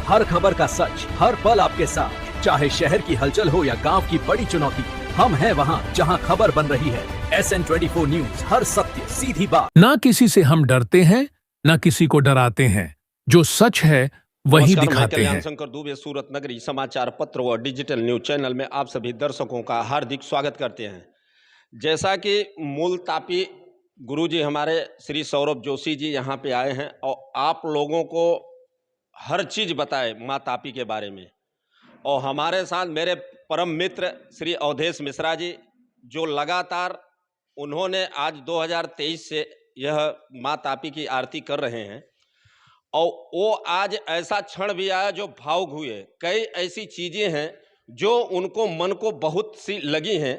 हर खबर का सच, हर पल आपके साथ। चाहे शहर की हलचल हो या गांव की बड़ी चुनौती, हम हैं वहां जहां खबर बन रही है। SN24 न्यूज, हर सत्य सीधी बात। ना किसी से हम डरते हैं, ना किसी को डराते हैं। जो सच है वही दिखाते हैं। कल्याण शंकर दुबे सूरत नगरी समाचार पत्र व डिजिटल न्यूज चैनल में आप सभी दर्शकों का हार्दिक स्वागत करते हैं। जैसा कि मूल तापी गुरुजी हमारे श्री सौरभ जोशी जी यहाँ पे आए हैं और आप लोगों को हर चीज़ बताए माँ तापी के बारे में, और हमारे साथ मेरे परम मित्र श्री अवधेश मिश्रा जी, जो लगातार उन्होंने आज 2023 से यह माँ तापी की आरती कर रहे हैं। और वो आज ऐसा क्षण भी आया जो भावुक हुए। कई ऐसी चीज़ें हैं जो उनको मन को बहुत सी लगी हैं,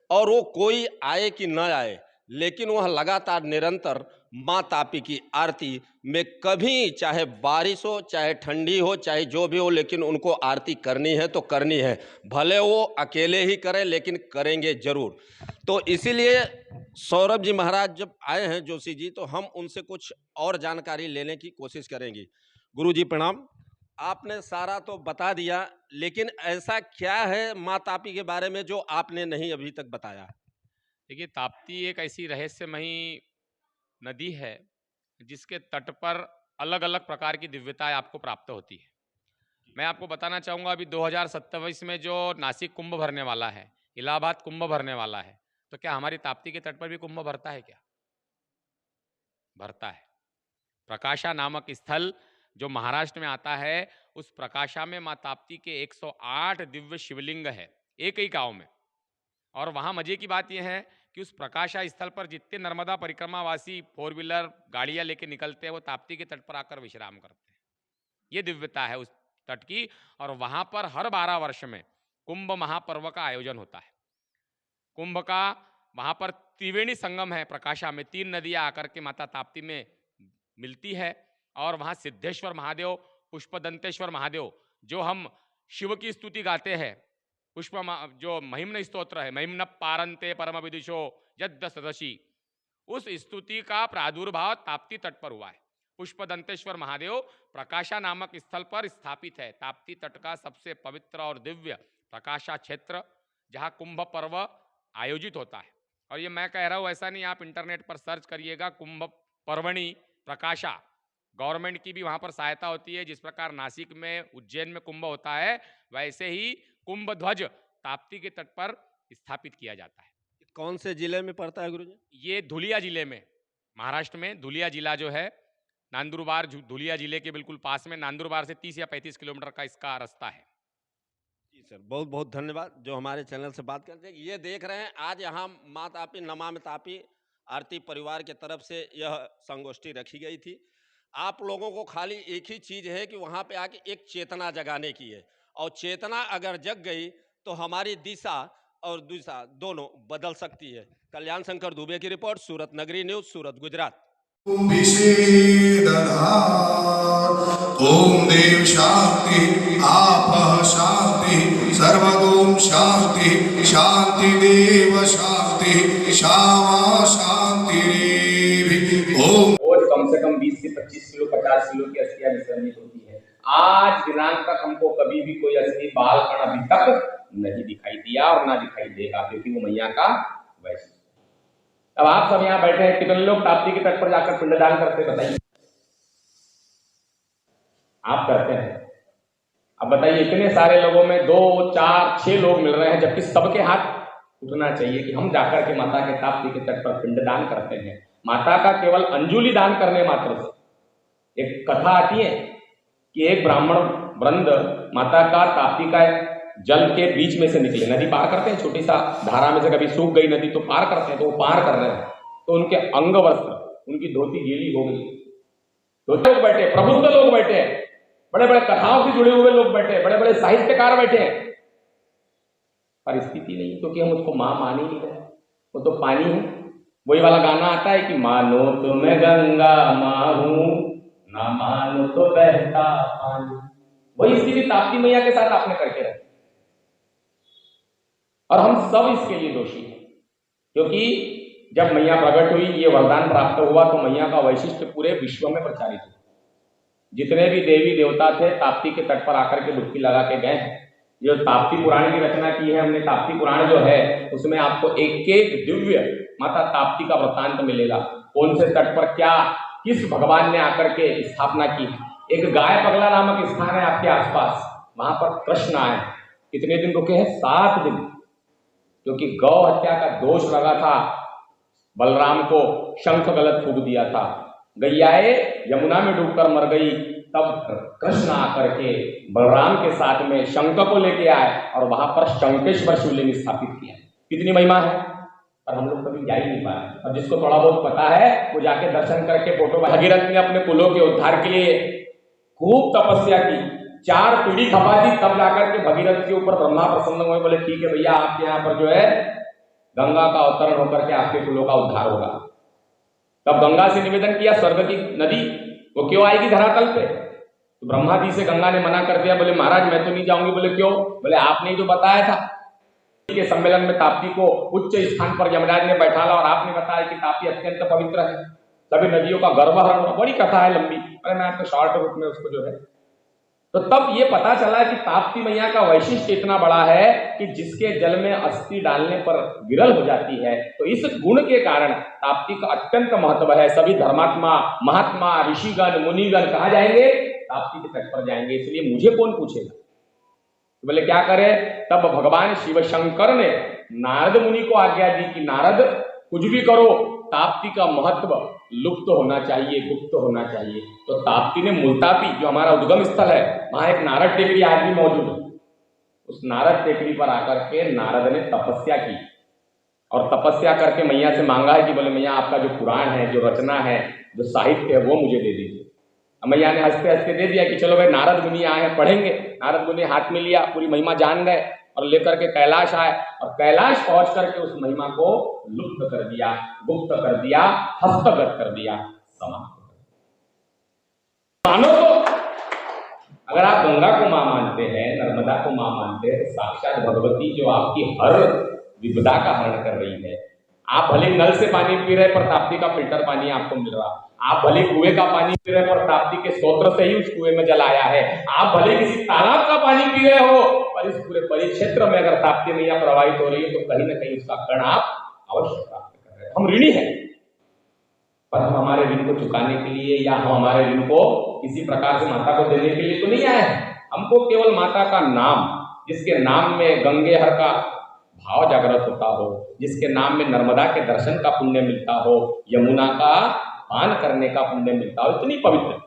और वो कोई आए कि न आए, लेकिन वह लगातार निरंतर माँ तापी की आरती में कभी, चाहे बारिश हो, चाहे ठंडी हो, चाहे जो भी हो, लेकिन उनको आरती करनी है तो करनी है। भले वो अकेले ही करें, लेकिन करेंगे जरूर। तो इसीलिए सौरभ जी महाराज जब आए हैं जोशी जी, तो हम उनसे कुछ और जानकारी लेने की कोशिश करेंगे। गुरु जी प्रणाम। आपने सारा तो बता दिया, लेकिन ऐसा क्या है माँ तापी के बारे में जो आपने नहीं अभी तक बताया? देखिए, ताप्ती एक ऐसी रहस्यमयी नदी है जिसके तट पर अलग अलग प्रकार की दिव्यताएं आपको प्राप्त होती है। मैं आपको बताना चाहूँगा, अभी 2027 में जो नासिक कुंभ भरने वाला है, इलाहाबाद कुंभ भरने वाला है, तो क्या हमारी ताप्ती के तट पर भी कुंभ भरता है? क्या भरता है? प्रकाशा नामक स्थल जो महाराष्ट्र में आता है, उस प्रकाशा में माँ ताप्ती के 108 दिव्य शिवलिंग है, एक ही गांव में। और वहाँ मजे की बात यह है कि उस प्रकाशा स्थल पर जितने नर्मदा परिक्रमावासी 4 व्हीलर गाड़ियाँ लेके निकलते हैं, वो ताप्ती के तट पर आकर विश्राम करते हैं। ये दिव्यता है उस तट की। और वहाँ पर हर 12 वर्ष में कुंभ महापर्व का आयोजन होता है। कुंभ का वहाँ पर त्रिवेणी संगम है प्रकाशा में, 3 नदियाँ आकर के माता ताप्ती में मिलती है। और वहाँ सिद्धेश्वर महादेव, पुष्पदंतेश्वर महादेव, जो हम शिव की स्तुति गाते हैं, पुष्प जो महिम्न स्तोत्र है, महिम्न पारंते परम विदुषो यद्य सदशी, उस स्तुति का प्रादुर्भाव ताप्ती तट पर हुआ है। पुष्पदंतेश्वर महादेव प्रकाशा नामक स्थल पर स्थापित है। ताप्ती तट का सबसे पवित्र और दिव्य प्रकाशा क्षेत्र, जहाँ कुंभ पर्व आयोजित होता है। और ये मैं कह रहा हूँ, ऐसा नहीं, आप इंटरनेट पर सर्च करिएगा कुंभ पर्वणी प्रकाशा। गवर्नमेंट की भी वहाँ पर सहायता होती है। जिस प्रकार नासिक में, उज्जैन में कुंभ होता है, वैसे ही कुंभ ध्वज ताप्ती के तट पर स्थापित किया जाता है। कौन से जिले में पड़ता है गुरुजी? ये धुलिया जिले में, महाराष्ट्र में धुलिया जिला जो है, नांदुरबार धुलिया जिले के बिल्कुल पास में, नांदुरबार से 30 या 35 किलोमीटर का इसका रास्ता है। जी सर, बहुत बहुत धन्यवाद जो हमारे चैनल से बात करते हैं। ये देख रहे हैं आज यहाँ माँ तापी नमामि तापी आरती परिवार के तरफ से यह संगोष्ठी रखी गई थी। आप लोगों को खाली एक ही चीज़ है कि वहाँ पे आके एक चेतना जगाने की है, और चेतना अगर जग गई तो हमारी दिशा और दिशा दोनों बदल सकती है। कल्याण शंकर दुबे की रिपोर्ट, सूरत नगरी न्यूज, सूरत, गुजरात। ओम देव शांति आप शांति सर्वगोम शांति शांति देव शांति श्यामा शांति ओम। रोज कम से कम 20 से 25 किलो 50 किलो की अस्थियां विसर्जित होती है। आज दिनांक तक हमको कभी भी कोई अस्थि बाल कण अभी तक नहीं दिखाई दिया और ना दिखाई देगा, क्योंकि वो मैया का वैसे। अब आप सब यहाँ बैठे हैं, कितने लोग ताप्ती के तट पर जाकर पिंडदान करते बताइए? आप करते हैं। अब बताइए, इतने सारे लोगों में 2, 4, 6 लोग मिल रहे हैं, जबकि सबके हाथ उठना चाहिए कि हम जाकर के माता के ताप्ती के तट पर पिंडदान करते हैं। माता का केवल अंजुलि दान करने मात्र से, एक कथा आती है कि एक ब्राह्मण वृंद माता का ताप्ती का जल के बीच में से निकले, नदी पार करते हैं, छोटी सा धारा में से कभी सूख गई नदी तो पार करते हैं, तो वो पार कर रहे हैं, तो उनके अंग वस्त्र, उनकी धोती गीली हो गई। धोते लोग बैठे, प्रबुद्ध लोग बैठे, बड़े बड़े कथाओं से जुड़े हुए लोग बैठे, बड़े बड़े साहित्यकार बैठे, परिस्थिति नहीं, क्योंकि हम उसको माँ मान ही नहीं रहे, वो तो पानी है। वही वाला गाना आता है कि मानो तो मैं गंगा माँ हूं, ना मानो तो बहता पानी। वही स्थिति ताप्ती मैया के साथ आपने करके रखी, और हम सब इसके लिए दोषी हैं, क्योंकि जब मैया प्रकट हुई, ये वरदान प्राप्त हुआ, तो मैया का वैशिष्ट्य पूरे विश्व में प्रचारित हुआ। जितने भी देवी देवता थे ताप्ती के तट पर आकर के डुबकी लगा के गए हैं। जो ताप्ती पुराण की रचना की है हमने, ताप्ती पुराण जो है उसमें आपको एक एक दिव्य माता ताप्ती का वृत्तांत मिलेगा। कौन से तट पर क्या किस भगवान ने आकर के स्थापना की। एक गाय पगला नामक स्थान है आपके आसपास, वहां पर कृष्ण आए। कितने दिन रुके हैं? 7 दिन, क्योंकि गौ हत्या का दोष लगा था। बलराम को शंख गलत फूंक दिया था, गैयाए यमुना में डूबकर मर गई। तब कृष्ण आकर के बलराम के साथ में शंख को लेके आए और वहां पर शंखेश्वर शिवलिंग स्थापित किया। कितनी महिमा है, पर हम लोग कभी जा ही नहीं पाए। और जिसको थोड़ा बहुत पता है वो जाके दर्शन करके फोटो। भगीरथ ने अपने कुलों के उद्धार के लिए खूब तपस्या की, 4 पीढ़ी खपा दी, तब जाकर के भगीरथ के ऊपर ब्रह्मा प्रसन्न हुए, बोले ठीक है भैया आपके यहाँ पर जो है गंगा का अवतरण होकर के आपके कुलों का उद्धार होगा। तब गंगा से निवेदन किया, स्वर्ग की नदी वो क्यों आएगी धरातल पे? तो ब्रह्मा जी से गंगा ने मना कर दिया, बोले महाराज मैं तो नहीं जाऊंगी। बोले क्यों? बोले आपने ही तो बताया था के सम्मेलन में ताप्ती को उच्च स्थान पर यमराज ने बैठाला और आपने बताया कि ताप्ती अत्यंत पवित्र है, सभी नदियों का गर्भहरण हुआ। बड़ी कथा है लंबी, अरे मैं आपको शॉर्ट रूप में उसको जो है। तो तब ये पता चला कि ताप्ती मैया का वैशिष्ट्य इतना बड़ा है कि जिसके जल में अस्थि डालने पर विरल हो जाती है। तो इस गुण के कारण ताप्ती का अत्यंत महत्व है। सभी धर्मात्मा, महात्मा, ऋषिगण, मुनिगण कहाँ जाएंगे? ताप्ती के तट पर जाएंगे। इसलिए मुझे कौन पूछेगा? तो बोले क्या करे? तब भगवान शिव शंकर ने नारद मुनि को आज्ञा दी कि नारद कुछ भी करो, ताप्ती का महत्व लुप्त होना चाहिए, गुप्त होना चाहिए। तो ताप्ती ने मुल्तापी जो हमारा उद्गम स्थल है, वहां एक नारद टेकरी आज भी मौजूद है। उस नारद टेकरी पर आकर के नारद ने तपस्या की और तपस्या करके मैया से मांगा है कि बोले मैया आपका जो पुराण है, जो रचना है, जो साहित्य है वो मुझे दे दीजिए। मैया ने हंसते हंसते दे दिया कि चलो भाई नारद मुनि आए हैं पढ़ेंगे। नारद मुनि हाथ में लिया, पूरी महिमा जान गए और लेकर के कैलाश आए और कैलाश पहुंच करके उस महिमा को लुप्त कर दिया, गुप्त कर दिया, हस्तगत कर दिया, समाप्त कर दिया। मानो तो अगर आप गंगा को मां मानते हैं, नर्मदा को मां मानते हैं, तो साक्षात भगवती जो आपकी हर विपदा का हरण कर रही है। आप भले नल से पानी पी रहे पर ताप्ती का फिल्टर पानी आपको मिल रहा, आप भले कुएं का पानी पी रहे पर ताप्ती के स्तोत्र से ही उस कुएं में जल आया है। आप भले किसी तालाब का पानी पी रहे हो पर इस पूरे परिक्षेत्र में अगर ताप्ती मैया प्रवाहित हो रही है तो कहीं ना कहीं उसका कण आप अवश्य प्राप्त कर रहे हैं। हम ऋणी हैं, पर हम हमारे ऋण को चुकाने के लिए या हम हमारे ऋण को किसी प्रकार से माता को देने के लिए तो नहीं आए हैं। हमको केवल माता का नाम, जिसके नाम में गंगे हर का भाव जागृत होता हो, जिसके नाम में नर्मदा के दर्शन का पुण्य मिलता हो, यमुना का पान करने का पुण्य मिलता हो, इतनी पवित्र।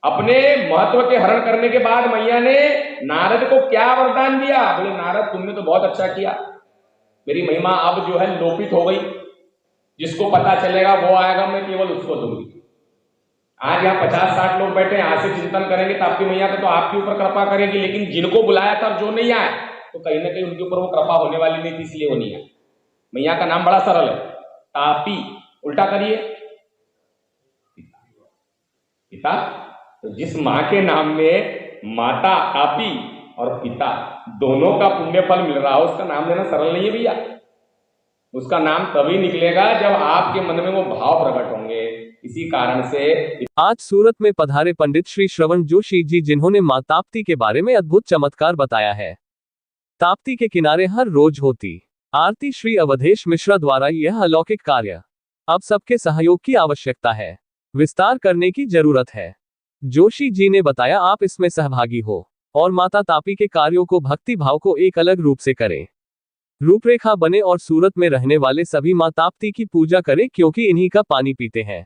अपने महत्व के हरण करने के बाद मैया ने नारद को क्या वरदान दिया? बोले नारद तुमने तो बहुत अच्छा किया, मेरी महिमा अब जो है लोपित हो गई, जिसको पता चलेगा वो आएगा, मैं केवल उसको दूंगी। आज यहाँ 50-60 लोग बैठे हैं, आज से चिंतन करेंगे ताप्ती मैया का तो आपके ऊपर कृपा करेगी, लेकिन जिनको बुलाया था जो नहीं आए तो कहीं ना कहीं उनके ऊपर वो कृपा होने वाली नहीं थी, इसलिए वो नहीं आए। मैया का नाम बड़ा सरल है, तापी, उल्टा करिए पिता। तो जिस माँ के नाम में माता तापी और पिता दोनों का पुण्य फल मिल रहा हो, उसका नाम लेना सरल नहीं है भैया। उसका नाम तभी निकलेगा जब आपके मन में वो भाव प्रकट होंगे। इसी कारण से आज सूरत में पधारे पंडित श्री श्रवण जोशी जी, जिन्होंने मां ताप्ती के बारे में अद्भुत चमत्कार बताया है। ताप्ती के किनारे हर रोज होती आरती श्री अवधेश मिश्रा द्वारा यह अलौकिक कार्य अब सबके सहयोग की आवश्यकता है, विस्तार करने की जरूरत है। जोशी जी ने बताया आप इसमें सहभागी हो और माता ताप्ती के कार्यों को, भक्ति भाव को एक अलग रूप से करें, रूपरेखा बने और सूरत में रहने वाले सभी मां ताप्ती की पूजा करें, क्योंकि इन्हीं का पानी पीते हैं।